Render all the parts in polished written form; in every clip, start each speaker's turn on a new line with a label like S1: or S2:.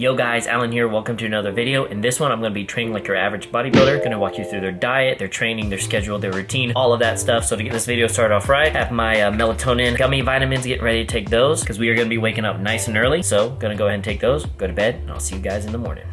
S1: Yo guys, Alan here, welcome to another video. In this one, I'm gonna be training like your average bodybuilder. Gonna walk you through their diet, their training, their schedule, their routine, all of that stuff. So to get this video started off right, I have my melatonin gummy vitamins, getting ready to take those because we are gonna be waking up nice and early. So gonna go ahead and take those, go to bed, and I'll see you guys in the morning.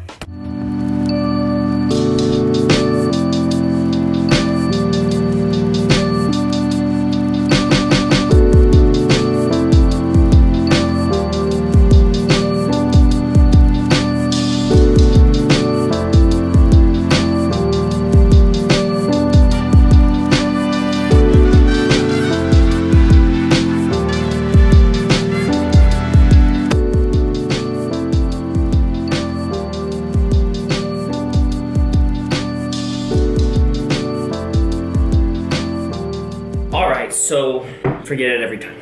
S1: So forget it every time.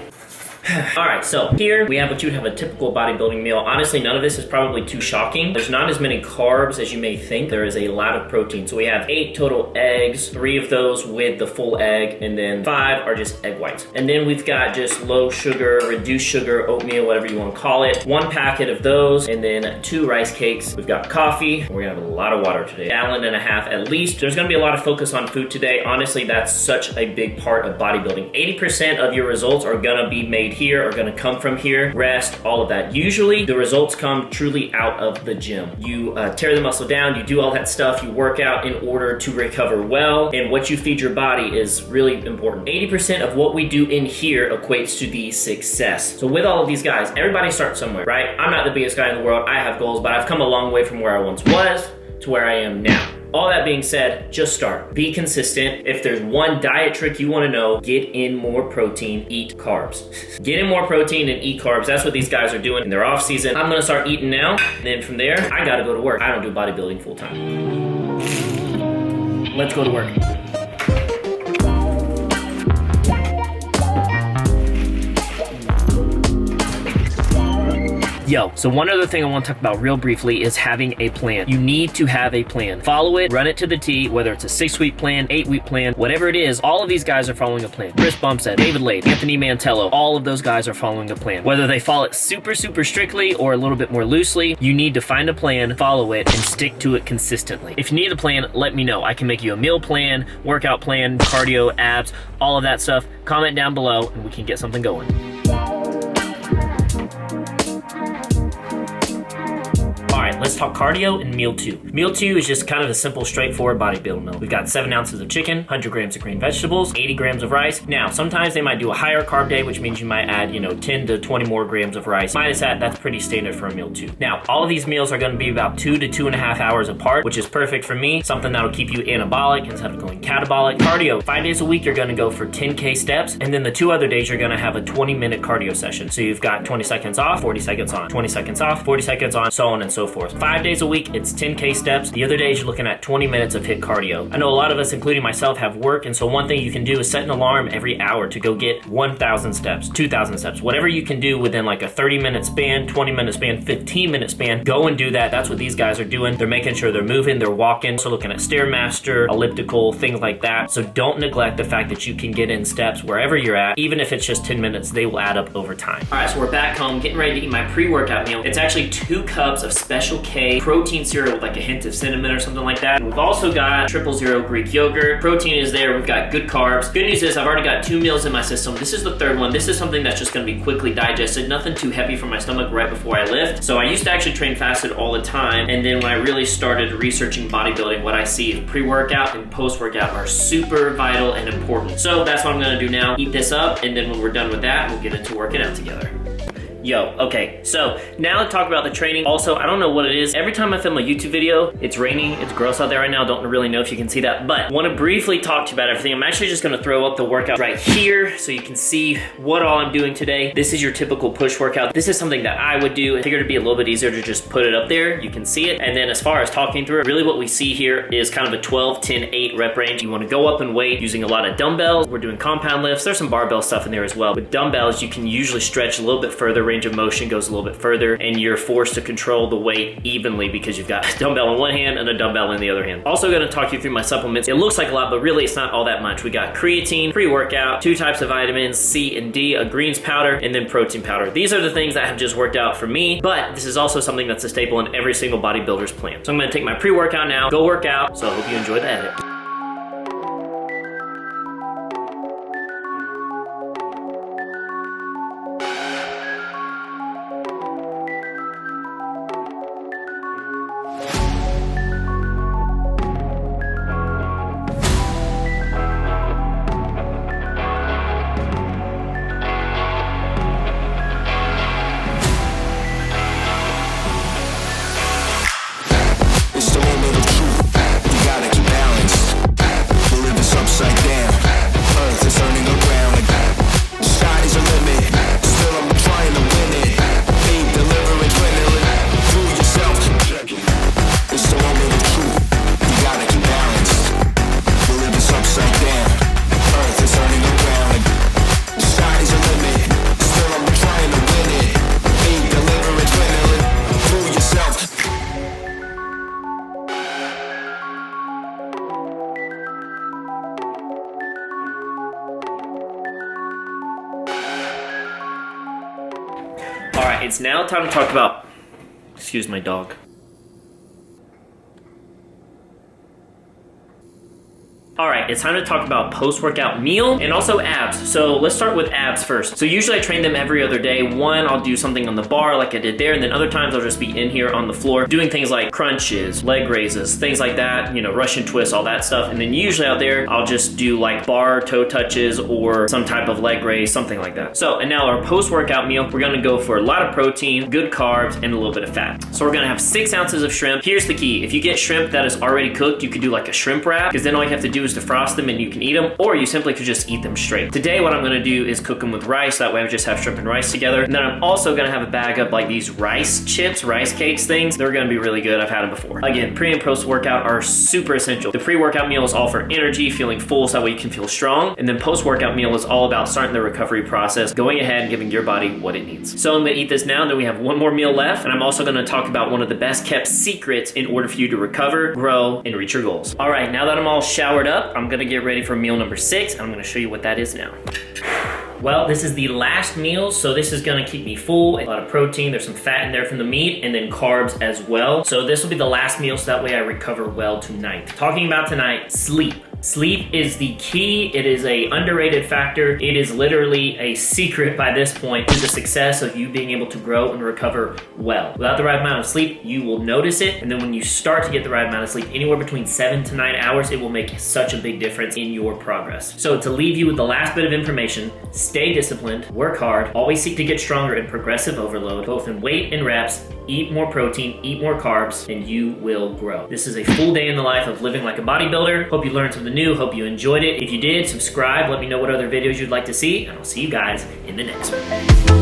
S1: Alright, so here we have what you would have a typical bodybuilding meal. Honestly, none of this is probably too shocking. There's not as many carbs as you may think. There is a lot of protein. So we have 8 total eggs, 3 of those with the full egg, and then 5 are just egg whites. And then we've got just low sugar, reduced sugar, oatmeal, whatever you want to call it. 1 packet of those, and then 2 rice cakes. We've got coffee. We're gonna have a lot of water today. Gallon and a half at least. There's gonna be a lot of focus on food today. Honestly, that's such a big part of bodybuilding. 80% of your results are gonna be made here, are gonna come from here, rest, all of that. Usually the results come truly out of the gym. You tear the muscle down, you do all that stuff, you work out in order to recover well, and what you feed your body is really important. 80% of what we do in here equates to the success. So with all of these guys, everybody starts somewhere, right? I'm not the biggest guy in the world, I have goals, but I've come a long way from where I once was to where I am now. All that being said, just start. Be consistent. If there's one diet trick you wanna know, get in more protein, eat carbs. Get in more protein and eat carbs. That's what these guys are doing in their off season. I'm gonna start eating now, and then from there, I gotta go to work. I don't do bodybuilding full time. Let's go to work. Yo, so one other thing I want to talk about real briefly is having a plan. You need to have a plan. Follow it, run it to the T, whether it's a 6-week plan, 8-week plan, whatever it is, all of these guys are following a plan. Chris Bumstead, David Lade, Anthony Mantello, all of those guys are following a plan. Whether they follow it super strictly or a little bit more loosely, you need to find a plan, follow it, and stick to it consistently. If you need a plan, let me know. I can make you a meal plan, workout plan, cardio, abs, all of that stuff. Comment down below and we can get something going. Let's talk cardio and meal 2. Meal 2 is just kind of a simple, straightforward bodybuilding meal. We've got 7 ounces of chicken, 100 grams of green vegetables, 80 grams of rice. Now, sometimes they might do a higher carb day, which means you might add, 10 to 20 more grams of rice. Minus that, that's pretty standard for a meal 2. Now, all of these meals are gonna be about 2 to 2.5 hours apart, which is perfect for me. Something that'll keep you anabolic instead of going catabolic. Cardio, 5 days a week, you're gonna go for 10K steps, and then the 2 other days, you're gonna have a 20-minute cardio session. So you've got 20 seconds off, 40 seconds on, 20 seconds off, 40 seconds on, so on and so forth. 5 days a week, it's 10K steps. The other days, you're looking at 20 minutes of HIIT cardio. I know a lot of us, including myself, have work, and so one thing you can do is set an alarm every hour to go get 1,000 steps, 2,000 steps, whatever you can do within like a 30-minute span, 20-minute span, 15-minute span. Go and do that. That's what these guys are doing. They're making sure they're moving, they're walking, so looking at Stairmaster, elliptical, things like that. So don't neglect the fact that you can get in steps wherever you're at. Even if it's just 10 minutes, they will add up over time. All right, so we're back home, getting ready to eat my pre-workout meal. It's actually 2 cups of Special K protein cereal with like a hint of cinnamon or something like that. And we've also got 000 Greek yogurt. Protein is there. We've got good carbs. Good news is I've already got 2 meals in my system. This is the 3rd one. This is something that's just gonna be quickly digested. Nothing too heavy for my stomach right before I lift. So I used to actually train fasted all the time. And then when I really started researching bodybuilding, what I see is pre-workout and post-workout are super vital and important. So that's what I'm gonna do now. Eat this up, and then when we're done with that, we'll get into working out together. Yo, okay, so now let's talk about the training. Also, I don't know what it is. Every time I film a YouTube video, it's raining, it's gross out there right now. Don't really know if you can see that, but want to briefly talk to you about everything. I'm actually just gonna throw up the workout right here so you can see what all I'm doing today. This is your typical push workout. This is something that I would do. I figured it'd be a little bit easier to just put it up there. You can see it. And then as far as talking through it, really what we see here is kind of a 12, 10, 8 rep range. You wanna go up in weight using a lot of dumbbells. We're doing compound lifts. There's some barbell stuff in there as well. With dumbbells, you can usually stretch a little bit further range range of motion goes a little bit further, and you're forced to control the weight evenly because you've got a dumbbell in one hand and a dumbbell in the other hand. Also gonna talk you through my supplements. It looks like a lot, but really it's not all that much. We got creatine, pre-workout, 2 types of vitamins, C and D, a greens powder, and then protein powder. These are the things that have just worked out for me, but this is also something that's a staple in every single bodybuilder's plan. So I'm gonna take my pre-workout now, go work out, so I hope you enjoy the edit. All right, it's now time to talk about, excuse my dog. All right, it's time to talk about post-workout meal and also abs. So let's start with abs first. So usually I train them every other day. One, I'll do something on the bar like I did there, and then other times I'll just be in here on the floor doing things like crunches, leg raises, things like that, you know, Russian twists, all that stuff. And then usually out there, I'll just do like bar toe touches or some type of leg raise, something like that. So, and now our post-workout meal, we're gonna go for a lot of protein, good carbs, and a little bit of fat. So we're gonna have 6 ounces of shrimp. Here's the key. If you get shrimp that is already cooked, you could do like a shrimp wrap, because then all you have to do is defrost them and you can eat them, or you simply could just eat them straight. Today, what I'm gonna do is cook them with rice. That way I just have shrimp and rice together. And then I'm also gonna have a bag of like these rice chips, rice cakes things. They're gonna be really good. I've had them before. Again, pre and post workout are super essential. The pre-workout meal is all for energy, feeling full, so that way you can feel strong. And then post-workout meal is all about starting the recovery process, going ahead and giving your body what it needs. So I'm gonna eat this now, and then we have one more meal left. And I'm also gonna talk about one of the best kept secrets in order for you to recover, grow, and reach your goals. All right, now that I'm all showered up, I'm gonna get ready for meal number 6. I'm gonna show you what that is now. Well, this is the last meal, so this is gonna keep me full. A lot of protein, there's some fat in there from the meat, and then carbs as well. So this will be the last meal, so that way I recover well tonight. Talking about tonight, sleep. Sleep is the key. It is a underrated factor. It is literally a secret by this point to the success of you being able to grow and recover well. Without the right amount of sleep, you will notice it. And then when you start to get the right amount of sleep, anywhere between 7 to 9 hours, it will make such a big difference in your progress. So to leave you with the last bit of information, stay disciplined, work hard, always seek to get stronger in progressive overload, both in weight and reps, eat more protein, eat more carbs, and you will grow. This is a full day in the life of living like a bodybuilder. Hope you learned something new. Hope you enjoyed it. If you did, subscribe. Let me know what other videos you'd like to see, and I'll see you guys in the next one.